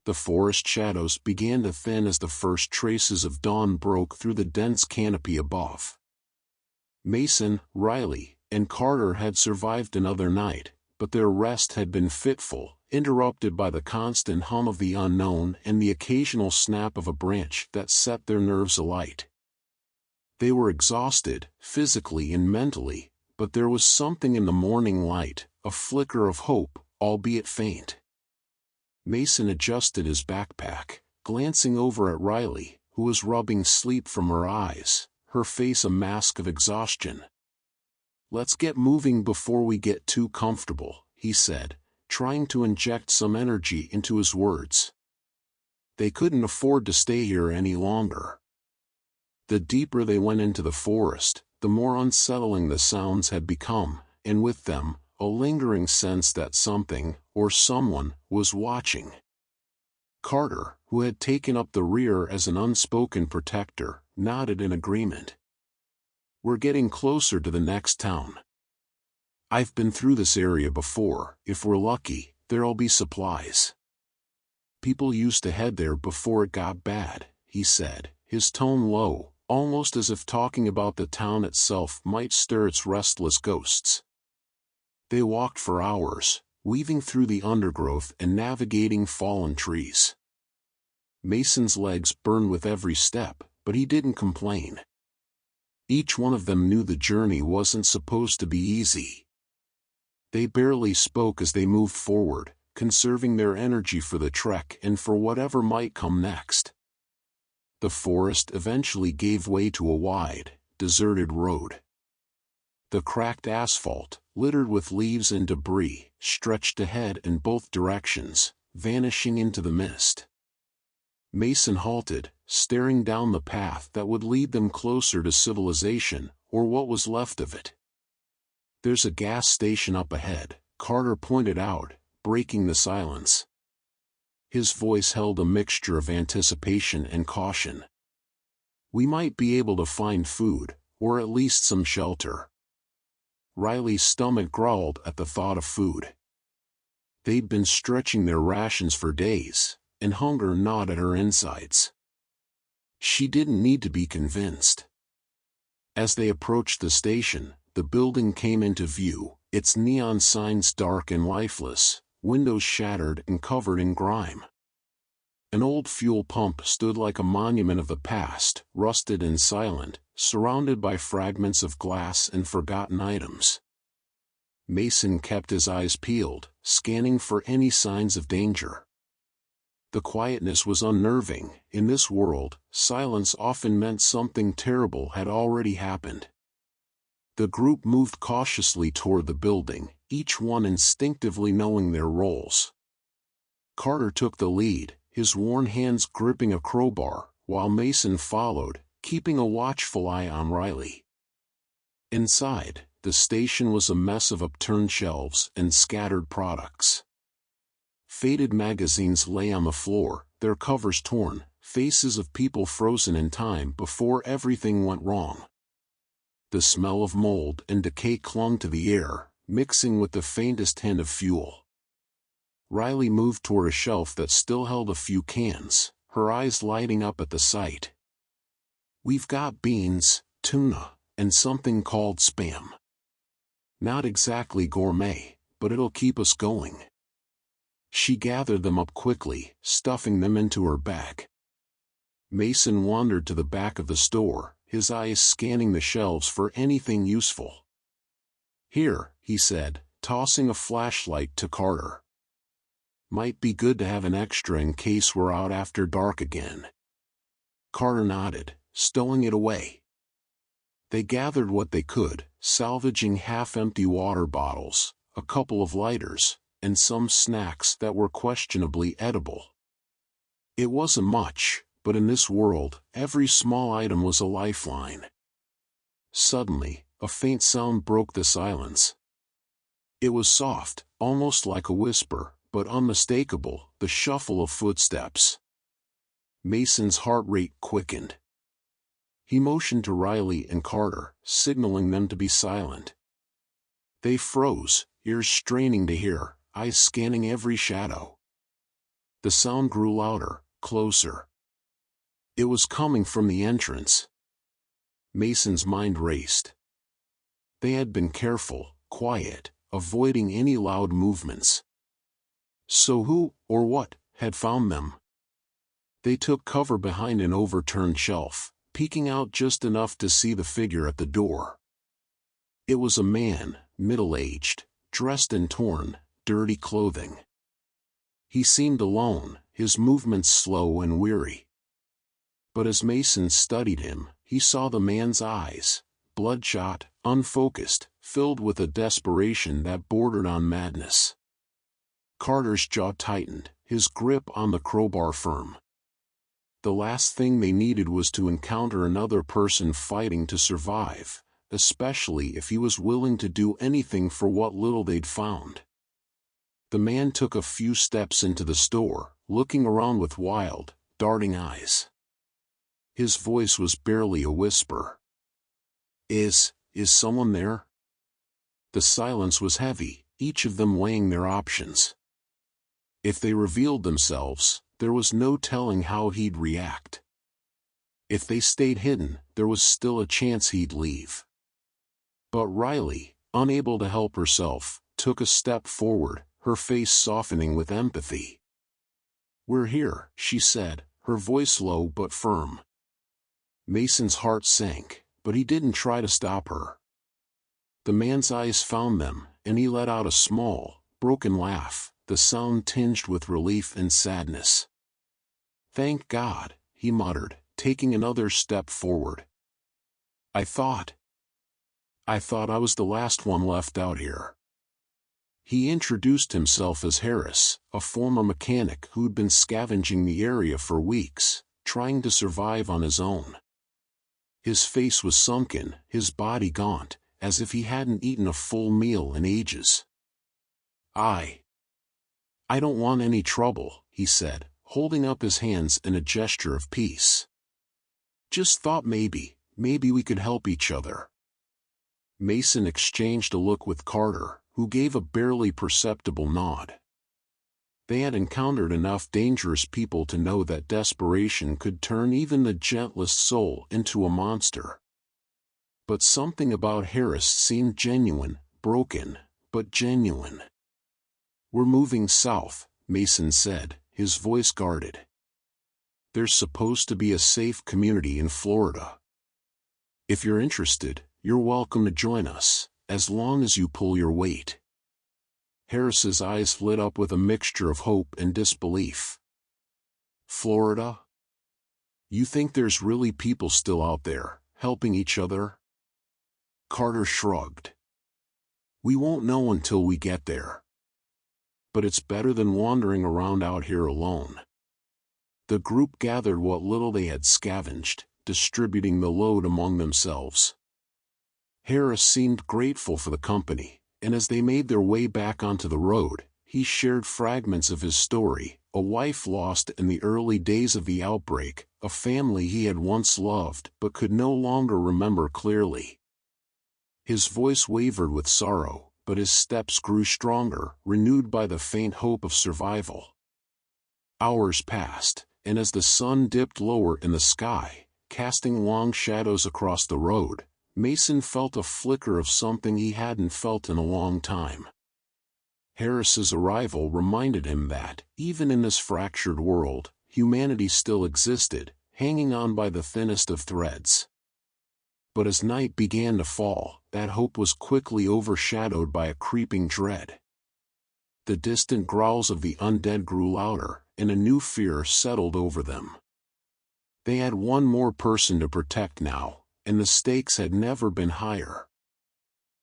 The forest shadows began to thin as the first traces of dawn broke through the dense canopy above. Mason, Riley, and Carter had survived another night, but their rest had been fitful, interrupted by the constant hum of the unknown and the occasional snap of a branch that set their nerves alight. They were exhausted, physically and mentally, but there was something in the morning light, a flicker of hope, albeit faint. Mason adjusted his backpack, glancing over at Riley, who was rubbing sleep from her eyes, her face a mask of exhaustion. "Let's get moving before we get too comfortable," he said, trying to inject some energy into his words. They couldn't afford to stay here any longer. The deeper they went into the forest, the more unsettling the sounds had become, and with them, a lingering sense that something, or someone, was watching. Carter, who had taken up the rear as an unspoken protector, nodded in agreement. "We're getting closer to the next town. I've been through this area before. If we're lucky, there'll be supplies. People used to head there before it got bad," he said, his tone low, almost as if talking about the town itself might stir its restless ghosts. They walked for hours, weaving through the undergrowth and navigating fallen trees. Mason's legs burned with every step, but he didn't complain. Each one of them knew the journey wasn't supposed to be easy. They barely spoke as they moved forward, conserving their energy for the trek and for whatever might come next. The forest eventually gave way to a wide, deserted road. The cracked asphalt, littered with leaves and debris, stretched ahead in both directions, vanishing into the mist. Mason halted, staring down the path that would lead them closer to civilization, or what was left of it. "There's a gas station up ahead," Carter pointed out, breaking the silence. His voice held a mixture of anticipation and caution. "We might be able to find food, or at least some shelter." Riley's stomach growled at the thought of food. They'd been stretching their rations for days, and hunger gnawed at her insides. She didn't need to be convinced. As they approached the station, the building came into view, its neon signs dark and lifeless, windows shattered and covered in grime. An old fuel pump stood like a monument of the past, rusted and silent, surrounded by fragments of glass and forgotten items. Mason kept his eyes peeled, scanning for any signs of danger. The quietness was unnerving. In this world, silence often meant something terrible had already happened. The group moved cautiously toward the building, each one instinctively knowing their roles. Carter took the lead, his worn hands gripping a crowbar, while Mason followed, keeping a watchful eye on Riley. Inside, the station was a mess of upturned shelves and scattered products. Faded magazines lay on the floor, their covers torn, faces of people frozen in time before everything went wrong. The smell of mold and decay clung to the air, mixing with the faintest hint of fuel. Riley moved toward a shelf that still held a few cans, her eyes lighting up at the sight. "We've got beans, tuna, and something called Spam. Not exactly gourmet, but it'll keep us going." She gathered them up quickly, stuffing them into her bag. Mason wandered to the back of the store, his eyes scanning the shelves for anything useful. "Here," he said, tossing a flashlight to Carter. "Might be good to have an extra in case we're out after dark again." Carter nodded, stowing it away. They gathered what they could, salvaging half-empty water bottles, a couple of lighters, and some snacks that were questionably edible. It wasn't much, but in this world, every small item was a lifeline. Suddenly, a faint sound broke the silence. It was soft, almost like a whisper, but unmistakable, the shuffle of footsteps. Mason's heart rate quickened. He motioned to Riley and Carter, signaling them to be silent. They froze, ears straining to hear, eyes scanning every shadow. The sound grew louder, closer. It was coming from the entrance. Mason's mind raced. They had been careful, quiet, avoiding any loud movements. So who, or what, had found them? They took cover behind an overturned shelf, peeking out just enough to see the figure at the door. It was a man, middle-aged, dressed in torn, dirty clothing. He seemed alone, his movements slow and weary. But as Mason studied him, he saw the man's eyes, bloodshot, unfocused, filled with a desperation that bordered on madness. Carter's jaw tightened, his grip on the crowbar firm. The last thing they needed was to encounter another person fighting to survive, especially if he was willing to do anything for what little they'd found. The man took a few steps into the store, looking around with wild, darting eyes. His voice was barely a whisper. Is someone there?" The silence was heavy, each of them weighing their options. If they revealed themselves, there was no telling how he'd react. If they stayed hidden, there was still a chance he'd leave. But Riley, unable to help herself, took a step forward, her face softening with empathy. "We're here," she said, her voice low but firm. Mason's heart sank, but he didn't try to stop her. The man's eyes found them, and he let out a small, broken laugh, the sound tinged with relief and sadness. "Thank God," he muttered, taking another step forward. I thought I was the last one left out here." He introduced himself as Harris, a former mechanic who'd been scavenging the area for weeks, trying to survive on his own. His face was sunken, his body gaunt, as if he hadn't eaten a full meal in ages. I don't want any trouble," he said, holding up his hands in a gesture of peace. "Just thought maybe we could help each other." Mason exchanged a look with Carter, who gave a barely perceptible nod. They had encountered enough dangerous people to know that desperation could turn even the gentlest soul into a monster. But something about Harris seemed genuine, broken, but genuine. "We're moving south," Mason said, his voice guarded. "There's supposed to be a safe community in Florida. If you're interested, you're welcome to join us, as long as you pull your weight." Harris's eyes lit up with a mixture of hope and disbelief. "Florida? You think there's really people still out there, helping each other?" Carter shrugged. "We won't know until we get there. But it's better than wandering around out here alone." The group gathered what little they had scavenged, distributing the load among themselves. Harris seemed grateful for the company, and as they made their way back onto the road, he shared fragments of his story: a wife lost in the early days of the outbreak, a family he had once loved but could no longer remember clearly. His voice wavered with sorrow, but his steps grew stronger, renewed by the faint hope of survival. Hours passed, and as the sun dipped lower in the sky, casting long shadows across the road, Mason felt a flicker of something he hadn't felt in a long time. Harris's arrival reminded him that, even in this fractured world, humanity still existed, hanging on by the thinnest of threads. But as night began to fall, that hope was quickly overshadowed by a creeping dread. The distant growls of the undead grew louder, and a new fear settled over them. They had one more person to protect now, and the stakes had never been higher.